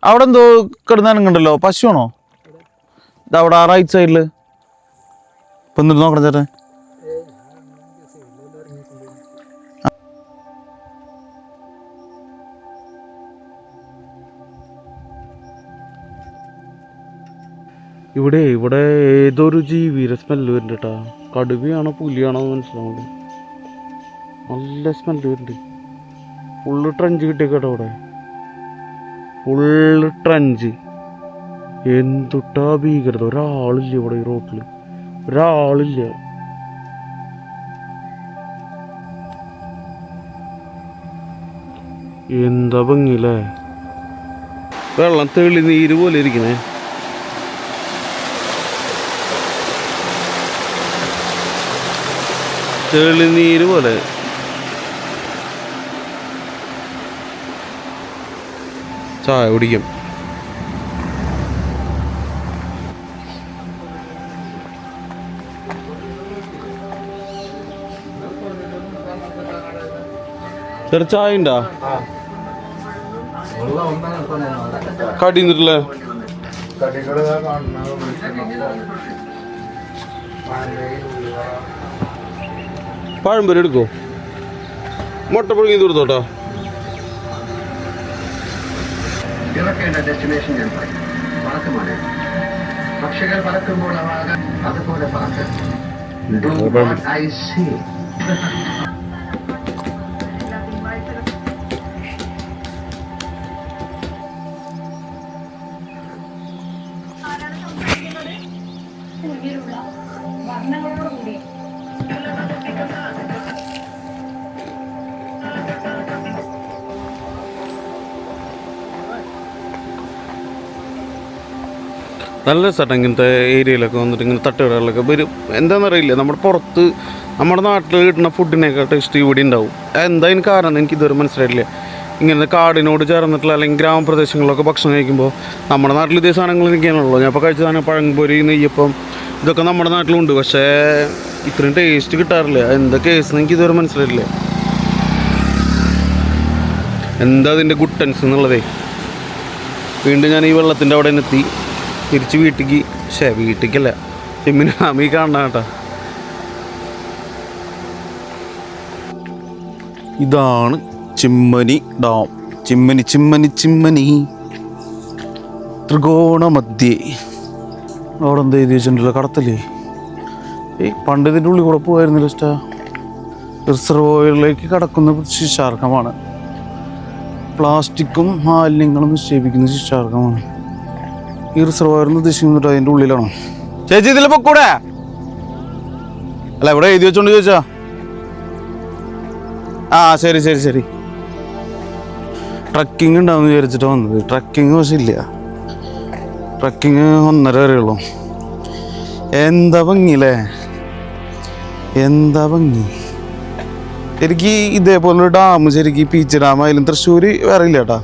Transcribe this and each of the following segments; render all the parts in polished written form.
അവിടെ എന്തോ കിടന്നാനുണ്ടല്ലോ, പശുവാണോ? ഇതവിടെ ആ റൈറ്റ് സൈഡിൽ ഇപ്പം എന്നിട്ട് നോക്കണം ചേട്ടൻ. ഇവിടെ ഏതൊരു ജീവിയുടെ സ്മെല്ല് വരുന്നുണ്ട് കേട്ടോ. കടുവയാണോ പുലിയാണോ എന്ന് മനസ്സിലാവുന്നുണ്ട്. നല്ല സ്മെല്ല് വരുന്നുണ്ട്. ഫുള്ള് ട്രഞ്ച് കിട്ടിയേക്കട്ടോ ഇവിടെ, ഫുള്ള് ട്രഞ്ച്. എന്തുട്ടാ ഭീകരത! ഒരാളില്ല ഇവിടെ, ഈ റോട്ടിൽ ഒരാളില്ല. എന്താ ഭംഗിയില്ലേ? വെള്ളം തെളിനീര് പോലെ ഇരിക്കണേ. തെളിനീര് പോലെ. ചായ കുടിക്കും. ചെറു ചായ ഉണ്ടോ? കടി നിന്നിട്ടില്ലേ? പഴംപൊരി എടുക്കോ? മുട്ട പുഴുങ്ങി കൊടുത്തോട്ടോ. ഇറക്കേണ്ട ഡെസ്റ്റിനേഷൻ ഞാൻ പറയും. പറക്കുമാണ്. പക്ഷികൾ പറക്കുമ്പോൾ അതുപോലെ പറക്ക്. Do what I say. നല്ല രസമാട്ടോ ഇങ്ങനത്തെ ഏരിയയിലൊക്കെ വന്നിട്ട് ഇങ്ങനെ തട്ടുകടകളിലൊക്കെ വരും. എന്താണെന്നറിയില്ല, നമ്മുടെ പുറത്ത് നമ്മുടെ നാട്ടിൽ കിട്ടുന്ന ഫുഡിനൊക്കെ ടേസ്റ്റ് ഇവിടെ ഉണ്ടാവും. എന്താ അതിന് കാരണം എനിക്ക് ഇതുവരെ മനസ്സിലായിട്ടില്ല. ഇങ്ങനെ കാടിനോട് ചേർന്നിട്ടുള്ള അല്ലെങ്കിൽ ഗ്രാമപ്രദേശങ്ങളിലൊക്കെ ഭക്ഷണം കഴിക്കുമ്പോൾ നമ്മുടെ നാട്ടിൽ ഇതേ സാധനങ്ങൾ എനിക്കാണല്ലോ. ഞാൻ ഇപ്പോൾ കഴിച്ചതാണ് പഴംപൊരി, നെയ്യപ്പം, ഇതൊക്കെ നമ്മുടെ നാട്ടിലുണ്ട്. പക്ഷേ ഇത്രയും ടേസ്റ്റ് കിട്ടാറില്ല. എന്താ കേസ് എനിക്ക് ഇതുവരെ മനസ്സിലായിട്ടില്ല. എന്താ അതിൻ്റെ ഗുട്ടൻസ് എന്നുള്ളതേ. വീണ്ടും ഞാൻ ഈ വെള്ളത്തിൻ്റെ അവിടെ എത്തി തിരിച്ച് വീട്ടിലേക്ക്. വീട്ടിലേക്കല്ല, ചെമ്മിനാമി കാണണം കേട്ടോ. ഇതാണ് ചിമ്മനി ഡാം. ചിമ്മനി ചിമ്മനി ചിമ്മനി ത്രികോണമധ്യേ. അവിടെ എന്താ എഴുതി വെച്ചിട്ടുണ്ടല്ലോ, കടത്തല്ലേ? പണ്ട് ഇതിൻ്റെ ഉള്ളിൽ കൂടെ പോയിരുന്നില്ല. ഇഷ്ട റിസർവോയറിലേക്ക് കടക്കുന്ന ശിശാർക്കമാണ്. പ്ലാസ്റ്റിക്കും മാലിന്യങ്ങളും നിക്ഷേപിക്കുന്ന ശിശാർക്കമാണ്. ഈ റിസർവോയറിന് ഉദ്ദേശിക്കുന്നുണ്ട് അതിൻ്റെ ഉള്ളിലാണോ? ചേച്ചി ഇതിൽ പൊക്കൂടെ? അല്ല, ഇവിടെ എഴുതി വെച്ചോണ്ട് ചോദിച്ചാ. ആ ശരി ശരി ശരി. ട്രക്കിങ് ഉണ്ടാവുമെന്ന് വിചാരിച്ചിട്ട് വന്നത്. ട്രക്കിങ് പക്ഷെ ഇല്ല. ട്രക്കിങ് 1:30 വരെയുള്ളൂ. എന്താ ഭംഗിയില്ലേ, എന്താ ഭംഗി! ശരിക്ക് ഇതേപോലൊരു ഡാം, ശരിക്ക് ബീച്ച് ഡാമായാലും തൃശ്ശൂർ വേറെ ഇല്ല കേട്ടോ.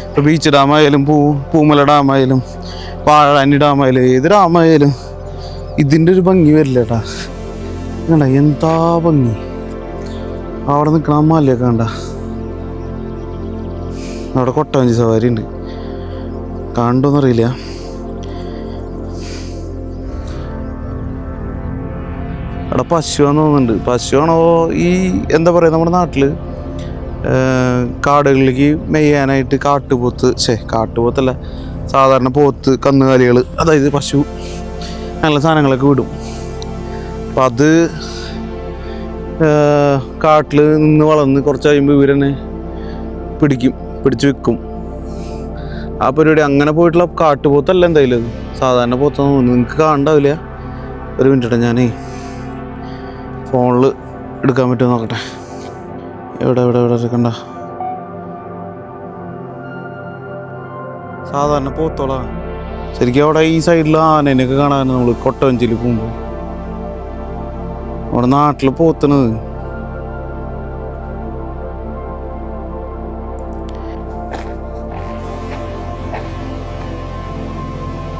ഇപ്പോൾ ബീച്ച് ഡാമായാലും പൂമല ഡാമായാലും വാഴാനി ഡാമായാലും ഏത് ഡാമായാലും ഇതിൻ്റെ ഒരു ഭംഗി വരില്ല കേട്ടാ. കണ്ട എന്താ ഭംഗി! അവിടെ നിൽക്കണ മലയൊക്കെ കണ്ട. അവിടെ കൊട്ടവഞ്ചി സവാരി ഉണ്ട്, കണ്ടോന്നറിയില്ല. അവിടെ പശുവാന്ന് തോന്നുന്നുണ്ട്. പശുവാണോ ഈ എന്താ പറയുക, നമ്മുടെ നാട്ടിൽ കാടുകളിലേക്ക് മെയ്യാനായിട്ട് കാട്ടുപോത്തല്ല, സാധാരണ പോത്ത്, കന്നുകാലികൾ, അതായത് പശു, അങ്ങനെയുള്ള സാധനങ്ങളൊക്കെ വിടും. അപ്പം അത് കാട്ടിൽ നിന്ന് വളർന്ന് കുറച്ച് കഴിയുമ്പോൾ ഇവരെന്നെ പിടിച്ച് വെക്കും. ആ പരിപാടി. അങ്ങനെ പോയിട്ടുള്ള കാട്ടുപോത്തല്ല എന്തായാലും അത്, സാധാരണ പോത്തെന്ന് തോന്നുന്നു. നിങ്ങൾക്ക് കാണണ്ടാവില്ല. ഒരു മിനിറ്റ് ഞാനേ ഫോണിൽ എടുക്കാൻ പറ്റുമോ നോക്കട്ടെ. എവിടെ എടുക്കണ്ട. സാധാരണ പോത്തോളാ. ശരിക്കും അവിടെ ഈ സൈഡിൽ ആനേനെയൊക്കെ കാണാൻ നമ്മൾ കൊട്ടവഞ്ചിയിൽ പോകുമ്പോൾ. അവിടെ നാട്ടിൽ പോത്തണത്.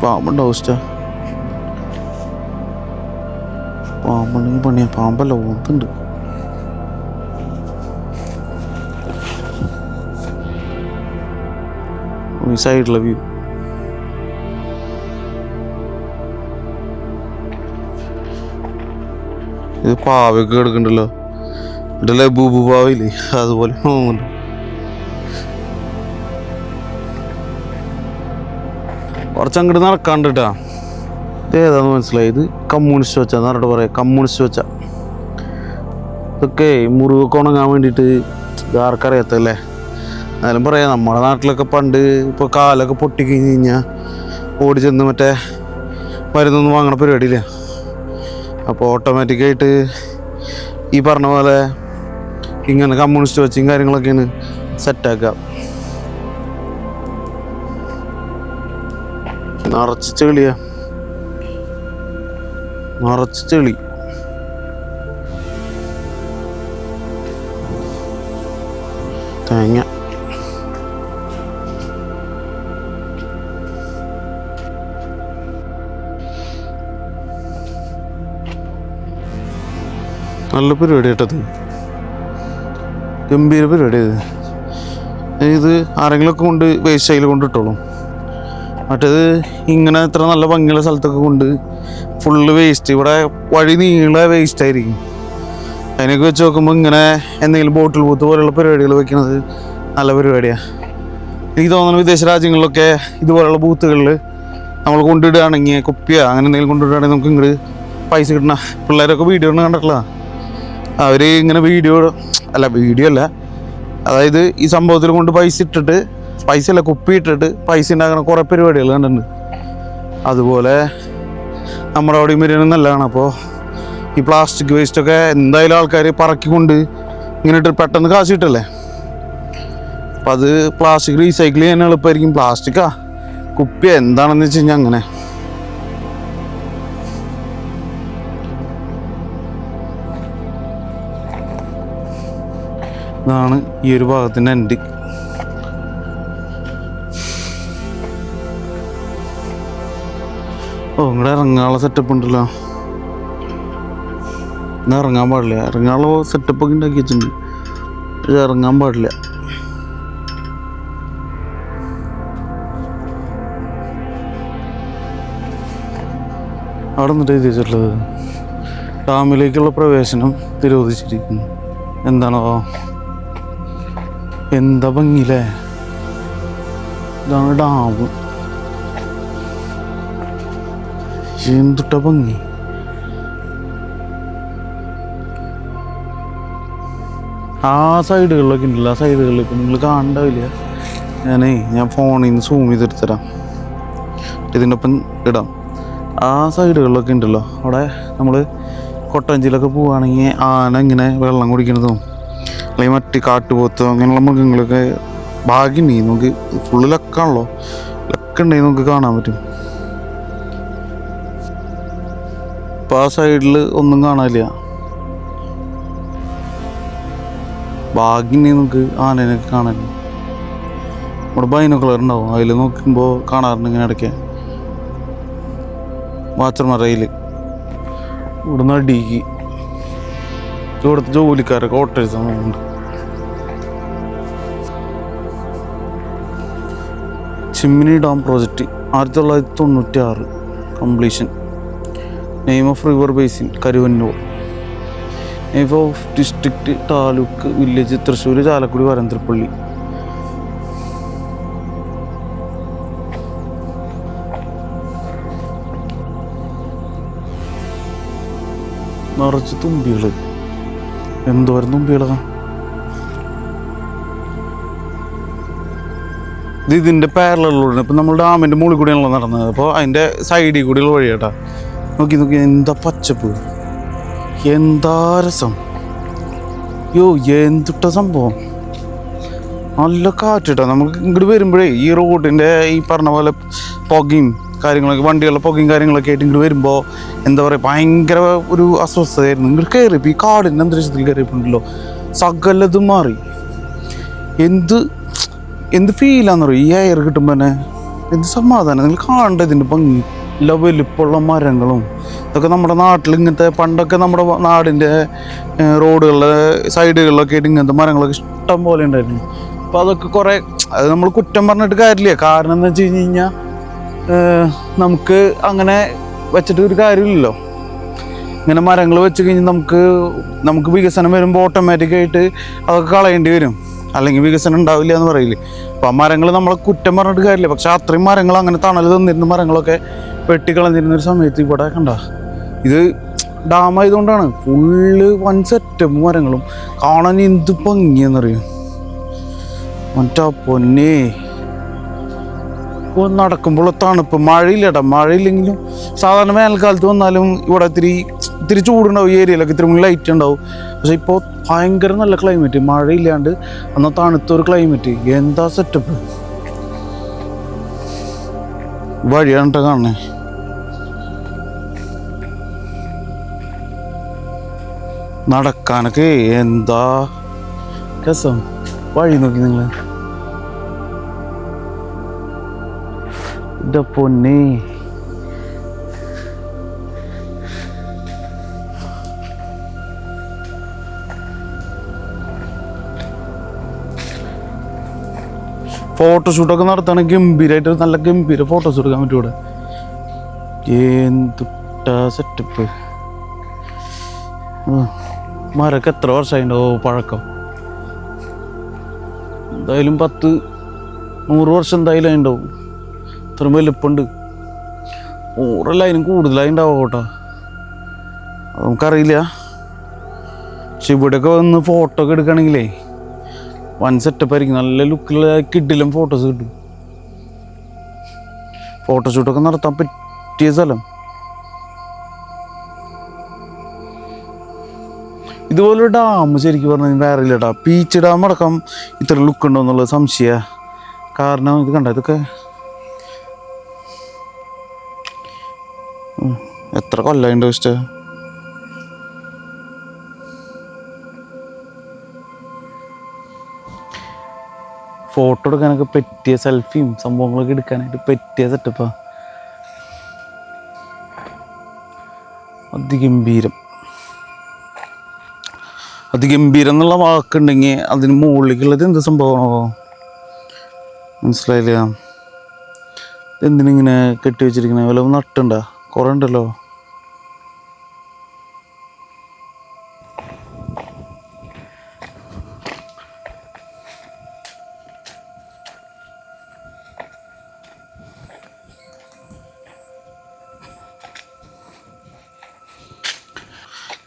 പാമ്പുണ്ടാവും ഇഷ്ട. പാമ്പുണ്ടെങ്കിൽ പണിയാ. പാമ്പല്ല, ഓത്തുണ്ട്. ഈ സൈഡിലെ വ്യൂ ഇത് പാവയൊക്കെ എടുക്കണ്ടല്ലോ, ഇതല്ലേ ബൂബു പാവില്ലേ, അതുപോലെ തോന്നുന്നുണ്ട്. കുറച്ചങ്ങോട്ട് നടക്കാണ്ട് കേട്ടാ. ഇത് ഏതാന്ന് മനസ്സിലായി, ഇത് കമ്മ്യൂണിസ്റ്റ് വെച്ചാ എന്നറിട്ട് പറയാം, കമ്മ്യൂണിസ്റ്റ് വെച്ച. ഇതൊക്കെ മുറിവൊക്കെ ഉണങ്ങാൻ വേണ്ടിയിട്ട് ഇത് ആർക്കറിയാത്തല്ലേ. എന്നാലും പറയാം, നമ്മുടെ നാട്ടിലൊക്കെ പണ്ട് ഇപ്പോൾ കാലൊക്കെ പൊട്ടിക്കഴിഞ്ഞ് കഴിഞ്ഞാൽ ഓടി ചെന്ന് മറ്റേ മരുന്നൊന്നും വാങ്ങണ പരിപാടിയില്ല. അപ്പോൾ ഓട്ടോമാറ്റിക്കായിട്ട് ഈ പറഞ്ഞ പോലെ ഇങ്ങനെ കമ്മ്യൂണിസ്റ്റ് വെച്ചും കാര്യങ്ങളൊക്കെയാണ് സെറ്റാക്കുക. നിറച്ച് ചെളിയാ, നിറച്ച് ചെളി. തേങ്ങ നല്ല പരിപാടി കേട്ടത്, ഗംഭീര പരിപാടി. ഇത് ആരെങ്കിലുമൊക്കെ കൊണ്ട് വേസ്റ്റ് അതിൽ കൊണ്ടിട്ടോളും. മറ്റേത് ഇങ്ങനെ ഇത്ര നല്ല ഭംഗിയുള്ള സ്ഥലത്തൊക്കെ കൊണ്ട് ഫുള്ള് വേസ്റ്റ്, ഇവിടെ വഴി നീളെ വേസ്റ്റ് ആയിരിക്കും. അതിനൊക്കെ വെച്ച് നോക്കുമ്പോൾ ഇങ്ങനെ എന്തെങ്കിലും ബോട്ടിൽ ബൂത്ത് പോലെയുള്ള പരിപാടികൾ വെക്കുന്നത് നല്ല പരിപാടിയാണ്. എനിക്ക് തോന്നുന്നു വിദേശ രാജ്യങ്ങളിലൊക്കെ ഇതുപോലെയുള്ള ബൂത്തുകളിൽ നമ്മൾ കൊണ്ടിടുകയാണെങ്കിൽ, കുപ്പിയോ അങ്ങനെ എന്തെങ്കിലും കൊണ്ടിടുകയാണെങ്കിൽ നമുക്ക് ഇങ്ങോട്ട് പൈസ കിട്ടണ. പിള്ളേരൊക്കെ വീഡിയോ ഒന്നും കണ്ടിട്ടില്ല, അവർ ഇങ്ങനെ വീഡിയോ അല്ല, അതായത് ഈ സംഭവത്തിൽ കൊണ്ട് പൈസ ഇട്ടിട്ട്, പൈസ അല്ല കുപ്പി ഇട്ടിട്ട് പൈസ ഉണ്ടാക്കുന്ന കുറേ പരിപാടികൾ കണ്ടിട്ടുണ്ട്. അതുപോലെ നമ്മുടെ അവിടെയും വരികയാണെങ്കിൽ നല്ലതാണ്. അപ്പോൾ ഈ പ്ലാസ്റ്റിക് വേസ്റ്റൊക്കെ എന്തായാലും ആൾക്കാർ പറക്കിക്കൊണ്ട് ഇങ്ങനെ ഇട്ട് പെട്ടെന്ന് കാശ് കിട്ടല്ലേ. അപ്പം അത് പ്ലാസ്റ്റിക് റീസൈക്കിൾ ചെയ്യാൻ എളുപ്പമായിരിക്കും. പ്ലാസ്റ്റിക്കാ കുപ്പി എന്താണെന്ന് വെച്ച് കഴിഞ്ഞാൽ അങ്ങനെ. ഇതാണ് ഈ ഒരു ഭാഗത്തിൻ്റെ എൻഡ്. ഓ, ഇങ്ങടെ ഇറങ്ങാനുള്ള സെറ്റപ്പ് ഉണ്ടല്ലോ. എന്നാൽ ഇറങ്ങാൻ പാടില്ല, ഇറങ്ങാനുള്ള സെറ്റപ്പൊക്കെ ഉണ്ടാക്കി വെച്ചിട്ടുണ്ട്, പക്ഷെ ഇറങ്ങാൻ പാടില്ല. അവിടെ നിന്നിട്ട് എഴുതി വെച്ചിട്ടുള്ളത് ഡാമിലേക്കുള്ള പ്രവേശനം നിരോധിച്ചിരിക്കുന്നു. എന്താണോ, എന്താ ഭംഗിയില്ലേ. ഇതാണ് ഡാം, എന്തുട്ട ഭംഗി. ആ സൈഡുകളിലൊക്കെ ഉണ്ടല്ലോ, ആ സൈഡുകളിൽ ഇപ്പം നിങ്ങൾ കാണണ്ടാവില്ല. ഞാൻ ഫോണിൽ നിന്ന് സൂം ചെയ്തെടുത്തരാം, ഇതിൻ്റെ ഒപ്പം ഇടാം. ആ സൈഡുകളിലൊക്കെ ഉണ്ടല്ലോ, അവിടെ നമ്മൾ കൊട്ടഞ്ചിലൊക്കെ പോവുകയാണെങ്കിൽ ആന ഇങ്ങനെ വെള്ളം കുടിക്കണതും അല്ലെങ്കിൽ മറ്റ് കാട്ടുപോത്തോ അങ്ങനെയുള്ള മൃഗങ്ങളൊക്കെ ഭാഗ്യമുണ്ടെങ്കിൽ നമുക്ക് ഫുള്ള് ലക്കാണല്ലോ, ലക്കുണ്ടെങ്കിൽ നമുക്ക് കാണാൻ പറ്റും. ഇപ്പം ആ സൈഡിൽ ഒന്നും കാണാനില്ല. ഭാഗ്യമുണ്ടെങ്കിൽ നമുക്ക് ആനേനൊക്കെ കാണാൻ. ഇവിടെ ബൈനോക്കുലർ ഉണ്ടാവും, അതിൽ നോക്കുമ്പോൾ കാണാറുണ്ട് ഇങ്ങനെ ഇടയ്ക്ക് വാച്ചർമാരയിൽ. ഇവിടുന്ന് അടിക്ക് ഇവിടുത്തെ ജോലിക്കാരൊക്കെ ഓട്ടോസ് ഉണ്ട്. Chimmini dam project 1996 completion. Name of river basin Karuvannur. Name of district taluk village Thrissur Chalakudy Varantharappilly. നിറച്ച് തുമ്പികൾ, എന്തോരം തുമ്പികളാ. ഇത് ഇതിൻ്റെ പാരലൂടെ ഇപ്പം നമ്മൾ ഡാമിൻ്റെ മുകളിൽ കൂടിയാണല്ലോ നടന്നത്. അപ്പോൾ അതിൻ്റെ സൈഡിൽ കൂടിയുള്ള വഴി കേട്ടാ. നോക്കി നോക്കി, എന്താ പച്ചപ്പ്, എന്താ രസം. എന്തുട്ട സംഭവം. നല്ല കാറ്റിട്ടാ. നമുക്ക് ഇങ്ങോട്ട് വരുമ്പോഴേ ഈ റോഡിൻ്റെ ഈ പറഞ്ഞ പോലെ പുകയും കാര്യങ്ങളൊക്കെ, വണ്ടികളുടെ പുകയും കാര്യങ്ങളൊക്കെ ആയിട്ട് ഇങ്ങോട്ട് വരുമ്പോൾ എന്താ പറയുക, ഭയങ്കര ഒരു അസ്വസ്ഥതയായിരുന്നു. ഇങ്ങോട്ട് കയറിയപ്പോൾ ഈ കാടിൻ്റെ അന്തരീക്ഷത്തിൽ കയറിയപ്പോണ്ടല്ലോ സകലതും മാറി. എന്ത് ഫീലാന്ന് പറയും ഈ എയർ കിട്ടുമ്പോൾ തന്നെ. എന്ത് സമാധാനം. നിങ്ങൾ കാണേണ്ട ഇതിൻ്റെ ഭംഗി, എല്ലാ വലുപ്പമുള്ള മരങ്ങളും ഇതൊക്കെ. നമ്മുടെ നാട്ടിൽ ഇങ്ങനത്തെ പണ്ടൊക്കെ നമ്മുടെ നാടിൻ്റെ റോഡുകളിലെ സൈഡുകളിലൊക്കെ ആയിട്ട് ഇങ്ങനത്തെ മരങ്ങളൊക്കെ ഇഷ്ടം പോലെ ഉണ്ടായിരുന്നു. അപ്പോൾ അതൊക്കെ കുറേ, അത് നമ്മൾ കുറ്റം പറഞ്ഞിട്ട് കാര്യമില്ല. കാരണം എന്താ വെച്ച് കഴിഞ്ഞ് കഴിഞ്ഞാൽ നമുക്ക് അങ്ങനെ വെച്ചിട്ട് ഒരു കാര്യമില്ലല്ലോ. ഇങ്ങനെ മരങ്ങൾ വെച്ച് കഴിഞ്ഞാൽ നമുക്ക് വികസനം വരുമ്പോൾ ഓട്ടോമാറ്റിക്കായിട്ട് അതൊക്കെ കളയേണ്ടി വരും, അല്ലെങ്കിൽ വികസനം ഉണ്ടാവില്ല എന്ന് പറയില്ലേ. അപ്പോൾ ആ മരങ്ങൾ നമ്മളെ കുറ്റം പറഞ്ഞിട്ട് കാര്യമില്ല. പക്ഷെ അത്രയും മരങ്ങൾ അങ്ങനെ തണൽ തന്നിരുന്ന മരങ്ങളൊക്കെ വെട്ടിക്കളഞ്ഞിരുന്നൊരു സമയത്ത് ഇവിടെ കണ്ട ഇത് ഡാമായതുകൊണ്ടാണ് ഫുള്ള് വൻ സെറ്റപ്പ് മരങ്ങളും കാണാൻ എന്ത് ഭംഗിയെന്നറിയും. മറ്റാ പൊന്നേ ഇപ്പോൾ നടക്കുമ്പോൾ തണുപ്പ്, മഴയില്ലട്ടാ. മഴയില്ലെങ്കിലും സാധാരണ വേനൽക്കാലത്ത് വന്നാലും ഇവിടെ ഇത്തിരി ചൂടുണ്ടാവും, ഈ ഏരിയയിലൊക്കെ ഇത്തിരി ലൈറ്റ് ഉണ്ടാവും. പക്ഷെ ഇപ്പോൾ ഭയങ്കര നല്ല ക്ലൈമറ്റ്, മഴയില്ലാണ്ട് എന്നാൽ തണുത്തൊരു ക്ലൈമറ്റ്. എന്താ സെറ്റപ്പ് വഴിയാണ് കേട്ടോ കാണണേ. നടക്കാനൊക്കെ എന്താ രസം. വഴി നോക്കി നിങ്ങൾ, ഇതാ പൊന്നേ. ഫോട്ടോഷൂട്ടൊക്കെ നടത്തുകയാണെങ്കിൽ ഗംഭീരമായിട്ട് നല്ല ഗംഭീര ഫോട്ടോസ് എടുക്കാൻ പറ്റും ഇവിടെ. എന്തുട്ടാ സെറ്റപ്പ്. മരൊക്കെ എത്ര വർഷമായിട്ടോ പഴക്കം? എന്തായാലും 10-100 വർഷം എന്തായാലും ഉണ്ടാവും. ഇത്രയും വലുപ്പമുണ്ട്. 100 അതിനും കൂടുതലായി ഉണ്ടാവും കേട്ടോ, അത് നമുക്കറിയില്ല. പക്ഷെ ഇവിടെയൊക്കെ വന്ന് ഫോട്ടോ ഒക്കെ എടുക്കുകയാണെങ്കിലേ വൻ സെറ്റപ്പായിരിക്കും. നല്ല ലുക്കിലുള്ള കിഡിലും ഫോട്ടോസ് കിട്ടും. ഫോട്ടോഷൂട്ടൊക്കെ നടത്താൻ പറ്റിയ സ്ഥലം. ഇതുപോലൊരു ഡാം ശരിക്കും പറഞ്ഞാൽ വേറെ ഇല്ല കേട്ടോ. പീച്ച് ഡാം അടക്കം ഇത്ര ലുക്ക് ഉണ്ടോ എന്നുള്ളത് സംശയമാണ്. കാരണം ഇത് കണ്ട, ഇതൊക്കെ എത്ര കൊല്ലമുണ്ടോ ഇഷ്ടം. ഫോട്ടോ എടുക്കാനൊക്കെ പറ്റിയ, സെൽഫിയും സംഭവങ്ങളൊക്കെ എടുക്കാനായിട്ട് പറ്റിയ സെറ്റപ്പാ. അതിഗംഭീരം. അതിഗംഭീരം എന്നുള്ള വാക്കുണ്ടെങ്കിൽ അതിന് മുകളിലേക്കുള്ളത് എന്ത് സംഭവമാണോ മനസ്സിലായില്ല. എന്തിനിങ്ങനെ കെട്ടി വെച്ചിരിക്കണേ? വല്ല നട്ടുണ്ടോ? കുറേ ഉണ്ടല്ലോ.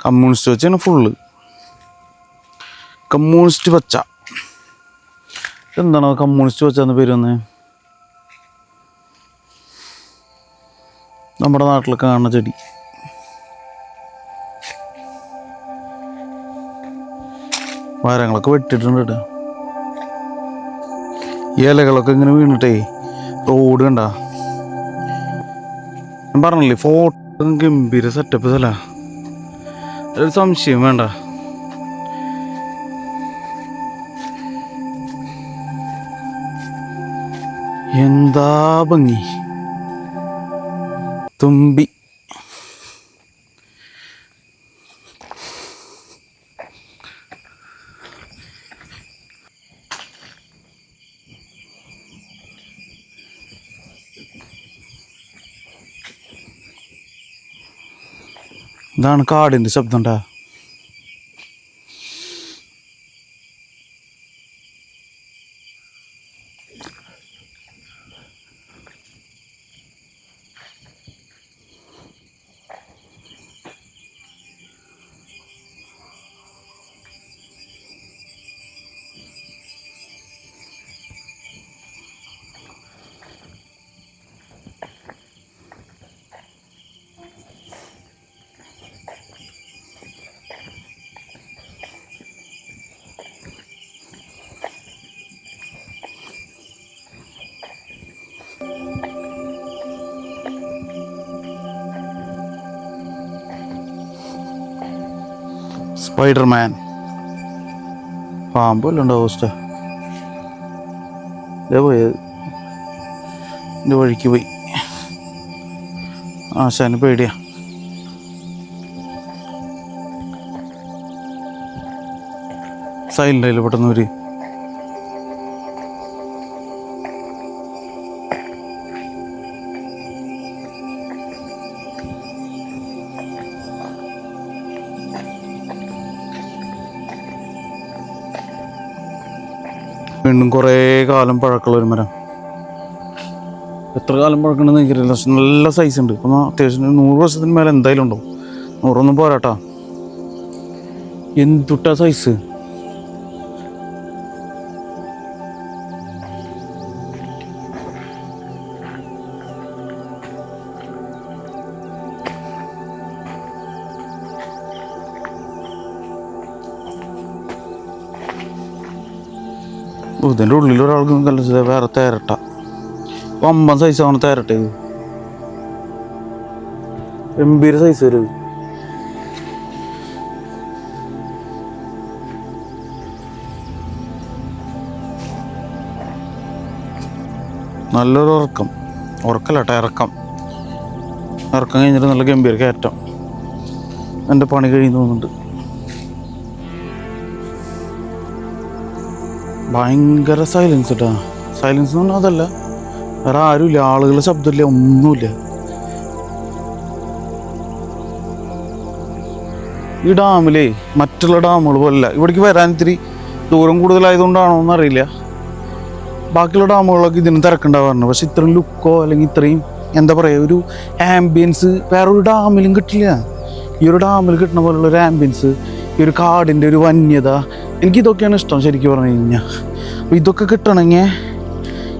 കമ്മ്യൂണിസ്റ്റ് വെച്ചാണ് ഫുള്ള്. കമ്മ്യൂണിസ്റ്റ് പച്ച. എന്താണോ കമ്മ്യൂണിസ്റ്റ് പച്ച എന്ന് പേര് വന്നേ? നമ്മുടെ നാട്ടിലൊക്കെ കാണുന്ന ചെടി. മരങ്ങളൊക്കെ വെട്ടിയിട്ടുണ്ട് കേട്ടോ. ഈ ഇലകളൊക്കെ ഇങ്ങനെ വീണിട്ടേ റോഡ് കണ്ട. ഞാൻ പറഞ്ഞില്ലേ ഫോട്ടോ ഗംഭീര സെറ്റപ്പ് സ്ഥല. ഒരു സംശയം വേണ്ട. എന്താ ഭംഗി. തുമ്പി. ഇതാണ് കാടിൻ്റെ ശബ്ദം ഉണ്ടാ. സ്പൈഡർമാൻ. പാമ്പല്ല ഉണ്ടാവും ഹോസ്റ്റ. പോയത് എൻ്റെ വഴിക്ക് പോയി. ആശാന് പേടിയാ. സൈലൻ്റ് ആയില്ല പെട്ടെന്ന് ഒരു വീണ്ടും കുറേ കാലം പഴക്കമുള്ള ഒരു മരം. എത്ര കാലം പഴക്കണമെന്ന് എനിക്കറിയില്ല. പക്ഷെ നല്ല സൈസ് ഉണ്ട്. ഇപ്പം അത്യാവശ്യം 100 വർഷത്തിന് മേലെ എന്തായാലും ഉണ്ടാവും. 100 പോരാട്ടാ. എന്തുട്ടാ സൈസ്. ഇതിൻ്റെ ഉള്ളിൽ ഒരാൾക്ക് കല്ല വേറെ തേരട്ട 50 സൈസാണ് തേരട്ട. ഇത് ഗംഭീര സൈസ് വരും. നല്ലൊരു ഉറക്കല്ല ഇറക്കം കഴിഞ്ഞിട്ട് നല്ല ഗംഭീര കയറ്റം. എൻ്റെ പണി കഴിയുന്നു തോന്നുന്നുണ്ട്. ഭയങ്കര സൈലൻസ് കേട്ടോ. സൈലൻസ് എന്ന് പറഞ്ഞാൽ അതല്ല, വേറെ ആരുമില്ല, ആളുകളുടെ ശബ്ദമില്ല, ഒന്നുമില്ല. ഈ ഡാമിലേ മറ്റുള്ള ഡാമുകൾ പോലല്ല. ഇവിടേക്ക് വരാൻ ഇത്തിരി ദൂരം കൂടുതലായതുകൊണ്ടാണോ എന്നറിയില്ല. ബാക്കിയുള്ള ഡാമുകളൊക്കെ ഇതിന് തിരക്കുണ്ടാവാറുണ്ട്. പക്ഷെ ഇത്രയും ലുക്കോ അല്ലെങ്കിൽ ഇത്രയും എന്താ പറയുക ഒരു ആംബിയൻസ് വേറൊരു ഡാമിലും കിട്ടില്ല. ഈ ഒരു ഡാമിൽ കിട്ടുന്ന പോലുള്ള ഒരു ആംബിയൻസ്, ഈ ഒരു കാടിൻ്റെ ഒരു വന്യത, എനിക്കിതൊക്കെയാണ് ഇഷ്ടം ശരിക്കും പറഞ്ഞു കഴിഞ്ഞാൽ. അപ്പോൾ ഇതൊക്കെ കിട്ടണമെങ്കിൽ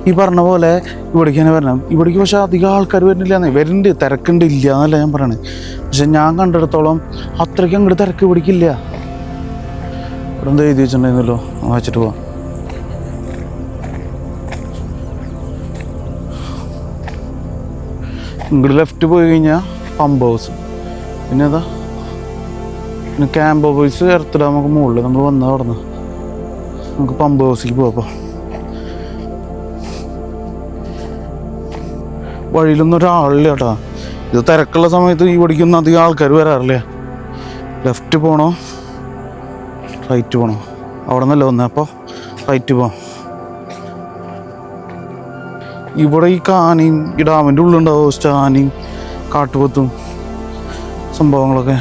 ഈ പറഞ്ഞ പോലെ ഇവിടേക്ക് തന്നെ വരണം. ഇവിടേക്ക് പക്ഷേ അധികം ആൾക്കാർ വരുന്നുണ്ട്, തിരക്കുണ്ട്, ഇല്ല എന്നല്ല ഞാൻ പറയണത്. പക്ഷെ ഞാൻ കണ്ടിടത്തോളം അത്രയ്ക്ക് അങ്ങോട്ട് തിരക്ക് ഇവിടേക്കില്ല. ഇവിടെ എന്താ എഴുതി വെച്ചിട്ടുണ്ടായിരുന്നല്ലോ, വായിച്ചിട്ട് പോവാം. ഇങ്ങോട്ട് ലെഫ്റ്റ് പോയി കഴിഞ്ഞാൽ പമ്പ് ഹൗസ്, പിന്നെ ഏതാ പിന്നെ ക്യാമ്പ് ബോയ്സ് എർത്ത് ഡാമൊക്കെ മുകളിൽ നമ്മൾ വന്നാൽ അവിടെ നിന്ന് നമുക്ക് പമ്പ് ഹൗസിലേക്ക് പോവാം. അപ്പോൾ വഴിയിലൊന്നും ഒരാളില്ല കേട്ടോ. ഇത് തിരക്കുള്ള സമയത്ത് ഈ വടിക്കൊന്നും അധികം ആൾക്കാർ വരാറില്ല. ലെഫ്റ്റ് പോകണോ റൈറ്റ് പോകണോ? അവിടെ നിന്നല്ല വന്നത്, അപ്പോൾ റൈറ്റ് പോകാം. ഇവിടെ ഈ കാനയും ഈ ഡാമിൻ്റെ ഉള്ളിലുണ്ടാവും സ്റ്റാനയും കാട്ടുപോത്തും സംഭവങ്ങളൊക്കെ.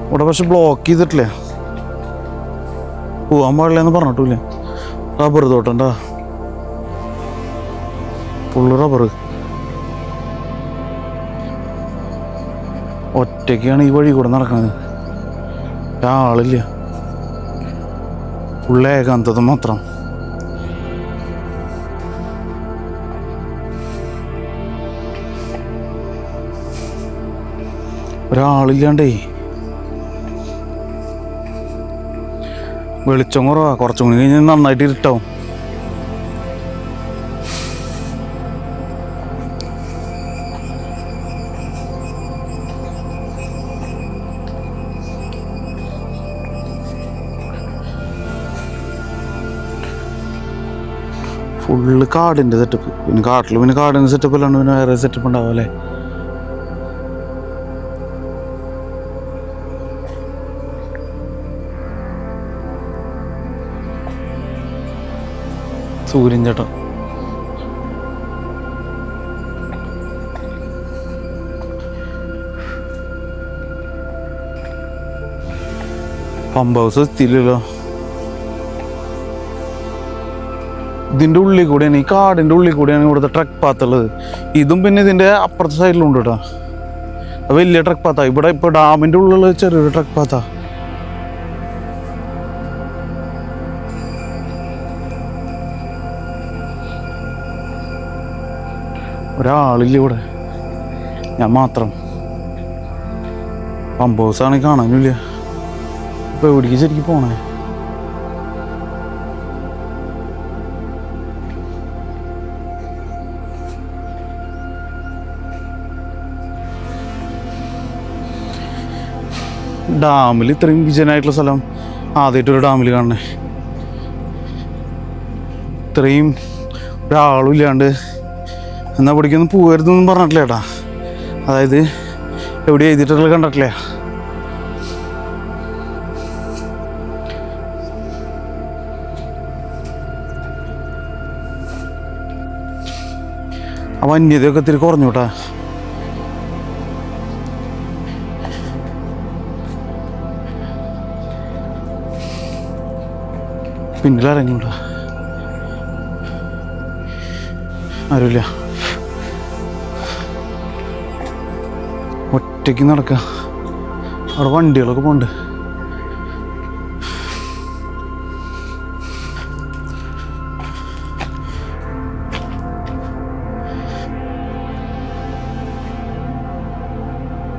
ഇവിടെ പക്ഷെ ബ്ലോക്ക് ചെയ്തിട്ടില്ലേ, പോകാൻ പാടില്ല എന്ന് പറഞ്ഞിട്ടില്ലേ. റബ്ബർ തോട്ടണ്ടാ, ഫുള്ള് റബ്ബർ. ഒറ്റയ്ക്കാണ് ഈ വഴി കൂടെ നടക്കുന്നത്, ആളില്ല, ഫുള്ള് ഏകാന്തത മാത്രം. ഒരാളില്ലാണ്ടേ. വെളിച്ചം കുറവാ, കുറച്ചും കൂടി കഴിഞ്ഞാൽ നന്നായിട്ട് ഇരുട്ടാവും. ഫുള്ള് കാടിൻ്റെ സെറ്റപ്പ്. പിന്നെ കാട്ടിൽ പിന്നെ കാടിൻ്റെ സെറ്റപ്പ് അല്ലാണ്ട് പിന്നെ വേറെ സെറ്റപ്പ് ഉണ്ടാവും അല്ലേ. സൂര്യൻ ചേട്ടൻ പമ്പ് ഹൗസ് എത്തിയില്ലല്ലോ. ഇതിൻ്റെ ഉള്ളിൽ കൂടെയാണ്, ഈ കാടിൻ്റെ ഉള്ളിൽ കൂടെയാണ് ഇവിടുത്തെ ട്രക്ക് പാത്ത് ഉള്ളത്. ഇതും പിന്നെ ഇതിൻ്റെ അപ്പുറത്തെ സൈഡിലുണ്ട് കേട്ടോ. വലിയ ട്രക്ക് പാത്താ. ഇവിടെ ഇപ്പോൾ ഡാമിൻ്റെ ഉള്ളിലുള്ള ചെറിയൊരു ട്രക്ക് പാത്താ. ഒരാളില്ല ഇവിടെ, ഞാൻ മാത്രം. പമ്പ് ഹൗസാണെങ്കിൽ കാണാനില്ല. ഇപ്പോൾ എവിടേക്ക് ശരിക്കും പോണേ? ഡാമിൽ ഇത്രയും വിജയനായിട്ടുള്ള സ്ഥലം ആദ്യമായിട്ടൊരു ഡാമിൽ കാണണേ. ഇത്രയും ഒരാളും ഇല്ലാണ്ട്. എന്നാൽ ഇവിടേക്കൊന്നും പോകരുതെന്നും പറഞ്ഞിട്ടില്ല ചേട്ടാ. അതായത് എവിടെ എഴുതിയിട്ടുള്ള കണ്ടിട്ടില്ലേ. ആ വന്യതയൊക്കെ ഇത്തിരി കുറഞ്ഞു കേട്ടാ. പിന്നിലിറങ്ങിണ്ട ആരുമില്ല. ഒറ്റയ്ക്ക് നടക്കുക. അവിടെ വണ്ടികളൊക്കെ പോണ്ട്.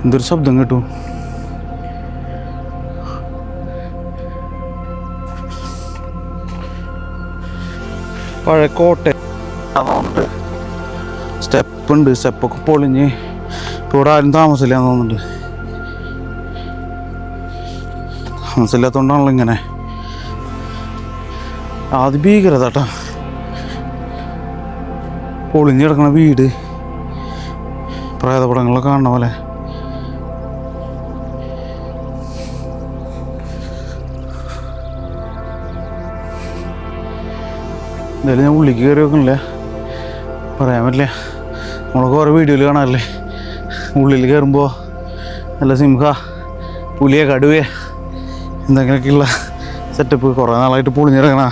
എന്തൊരു ശബ്ദം കേട്ടു. പഴയ കോട്ട സ്റ്റെപ്പുണ്ട്. സ്റ്റെപ്പൊക്കെ പൊളിഞ്ഞ് ഇവിടെ ആരും താമസമില്ലാന്ന് തോന്നുന്നുണ്ട്. താമസമില്ലാത്തതുകൊണ്ടാണല്ലോ ഇങ്ങനെ. ആദ്യ ഭീകരത കേട്ടാ. പൊളിഞ്ഞ് കിടക്കണ വീട്, പ്രേതപടങ്ങളൊക്കെ കാണണ പോലെ. എന്തായാലും ഞാൻ ഉള്ളിലേക്ക് കയറി വെക്കണില്ല, പറയാൻ പറ്റില്ല. നമ്മളൊക്കെ ഓരോ വീഡിയോയിൽ കാണാറില്ലേ, ഉള്ളിൽ കയറുമ്പോൾ നല്ല സിംഹ, പുലിയെ, കടുവയെ എന്തെങ്കിലുമൊക്കെയുള്ള സെറ്റപ്പ്. കുറേ നാളായിട്ട് പൊളിഞ്ഞിറങ്ങണ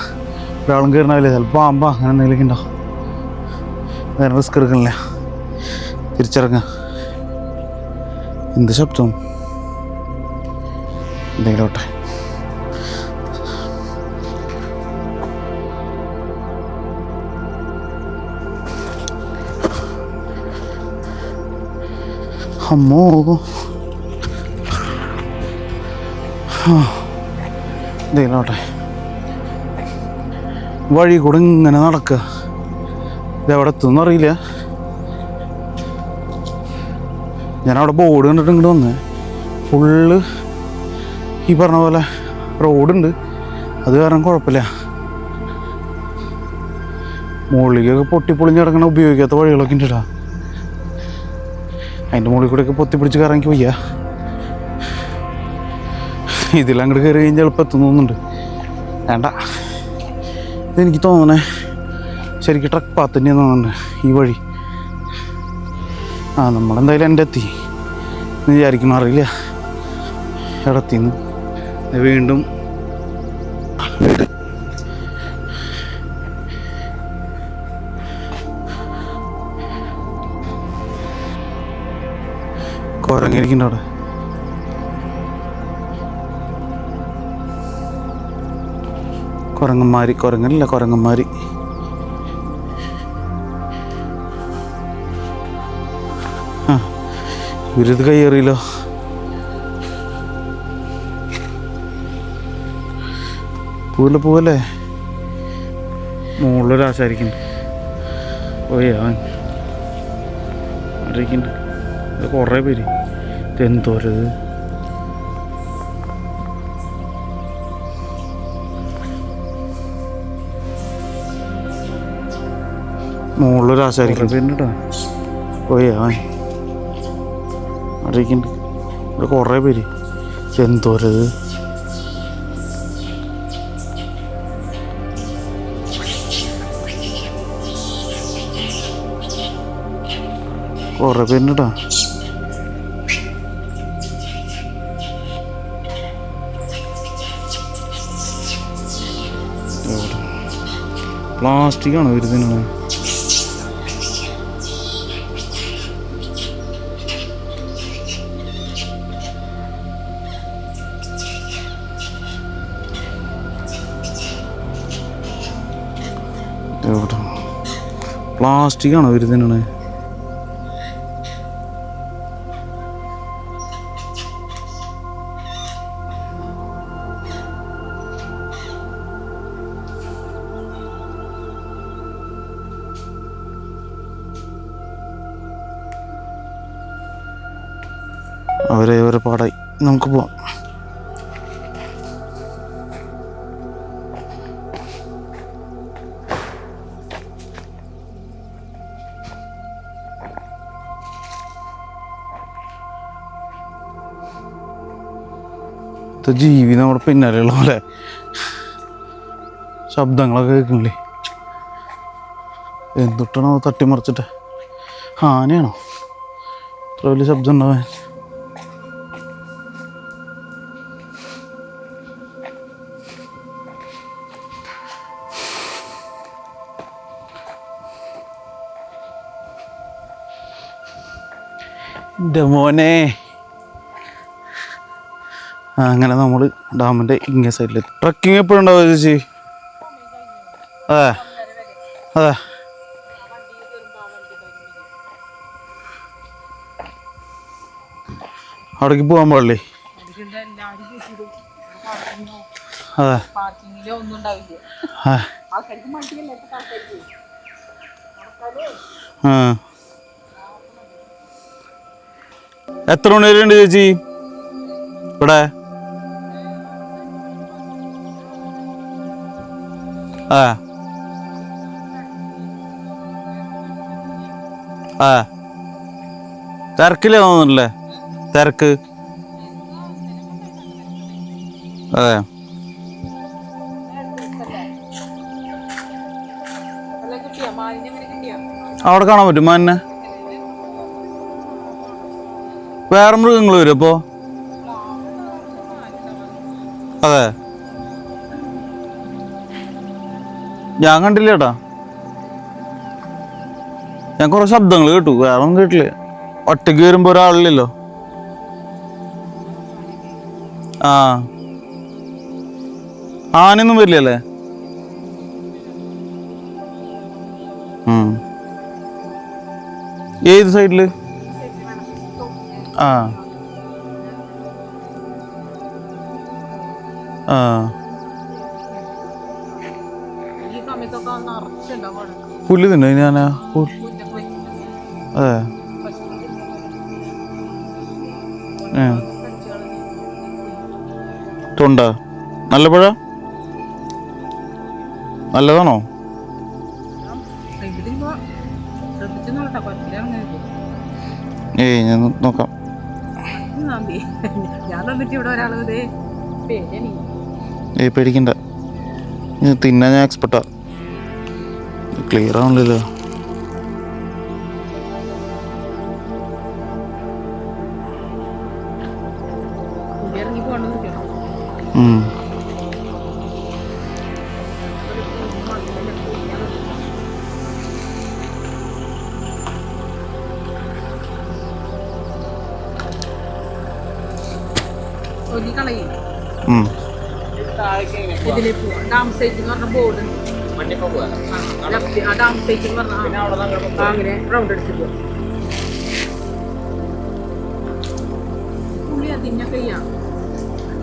ഒരാളും കയറണമില്ല. ചിലപ്പോൾ പാമ്പ അങ്ങനെ എന്തെങ്കിലുമൊക്കെ ഉണ്ടാവും. വേറെ റിസ്ക് എടുക്കണില്ല, തിരിച്ചിറങ്ങുക. എന്ത് ശബ്ദം, എന്തെങ്കിലും ഓട്ടെ. അമ്മോ, ഇതേലോട്ടെ. വഴി കൂടെ ഇങ്ങനെ നടക്കുക. ഇതെവിടെ എത്തുമെന്ന് അറിയില്ല. ഞാനവിടെ ബോർഡ് കണ്ടിട്ട് ഇങ്ങോട്ട് വന്നേ. ഫുള്ള് ഈ പറഞ്ഞ പോലെ റോഡുണ്ട്, അത് കാരണം കുഴപ്പമില്ല. മുകളിലേക്കൊക്കെ പൊട്ടിപ്പൊളിഞ്ഞ് കിടക്കണ ഉപയോഗിക്കാത്ത വഴികളൊക്കെ ഉണ്ട് കേട്ടോ. അതിൻ്റെ മുകളിൽ കൂടെയൊക്കെ പൊത്തിപ്പിടിച്ച് കറങ്ങി പോയ്യ. ഇതിലങ്ങോട്ട് കയറി കഴിഞ്ഞാൽ എളുപ്പം എത്തുന്നുണ്ട്. വേണ്ട, ഇതെനിക്ക് തോന്നണേ ശരിക്കും ട്രക്ക് പാത്ത് തന്നെയാണ് തോന്നുന്നുണ്ട് ഈ വഴി. നമ്മളെന്തായാലും എൻ്റെ എത്തി എന്ന് വിചാരിക്കണം, അറിയില്ല ഇടത്തിന്ന് വീണ്ടും വീട്. കുരങ്ങിരിക്കുന്നുണ്ട് അവിടെ. കുരങ്ങന്മാര്, കുരങ്ങനല്ല കുരങ്ങന്മാര്. ഇവരിത് കയ്യേറിയല്ലോ. പോവല്ലേ. മുകളിലൊരാശാരിക്കുന്നുണ്ട്. പോയാ അറിയിക്കുന്നുണ്ട്. ഇത് കുറേ പേര്. ഇതെന്തോരത്. മുകളിലൊരാശാരിക്കും പേരുണ്ട് കേട്ടോ. പോയാ അറിയിക്കുന്നുണ്ട്. ഇവിടെ കുറേ പേര്. എന്തോരത്. കുറേ പേരുണ്ട് കേട്ടോ. പ്ലാസ്റ്റിക്കാണ് വരുന്നത്. പ്ലാസ്റ്റിക്കാണോ വരുന്നതിനാണ്. അവരെ പാടായി. നമുക്ക് പോവാം. ജീവി നമ്മുടെ പിന്നാലെയുള്ള പോലെ ശബ്ദങ്ങളൊക്കെ കേൾക്കുന്നില്ലേ. എന്തൊട്ടാണോ തട്ടിമറിച്ചിട്ട്. ആനയാണോ ഇത്ര വലിയ ശബ്ദം ഉണ്ടാവാൻ? എൻ്റെ മോനെ. അങ്ങനെ നമ്മൾ ഡാമിൻ്റെ ഇങ്ങേ സൈഡിലെത്തി. ട്രക്കിങ് എപ്പോഴും ഉണ്ടാവുക ചേച്ചി? അതെ അതെ. അവിടേക്ക് പോകാൻ പാടില്ലേ? അതെ. ആ എത്ര മണി വരെ ഉണ്ട് ചേച്ചി ഇവിടെ? ആ ആ തിരക്കില്ലേ തോന്നുന്നില്ലേ? തിരക്ക്. അതെ. അവിടെ കാണാൻ പറ്റും മാനിനെ? വേറെ മൃഗങ്ങൾ വരും അപ്പോ? അതെ. ഞാൻ കണ്ടില്ല ചേട്ടാ. ഞാൻ കുറെ ശബ്ദങ്ങൾ കേട്ടു, വേറെ ഒന്നും കേട്ടില്ല. ഒറ്റയ്ക്ക് വരുമ്പോ ഒരാളില്ലല്ലോ. ആ ആനയൊന്നും വരില്ലല്ലേ? ഏത് സൈഡില്? ആ ആ പുല്ല് തിന്നോ ഞാൻ? അതെ. തൊണ്ട നല്ല പഴ നല്ലതാണോ? ഏയ് ഞാൻ നോക്കാം. ഏയ് പേടിക്കണ്ട, ഇത് തിന്നാൻ ഞാൻ എക്സ്പെർട്ടാ. ക്ലിയർ ആവണില്ലല്ലോ.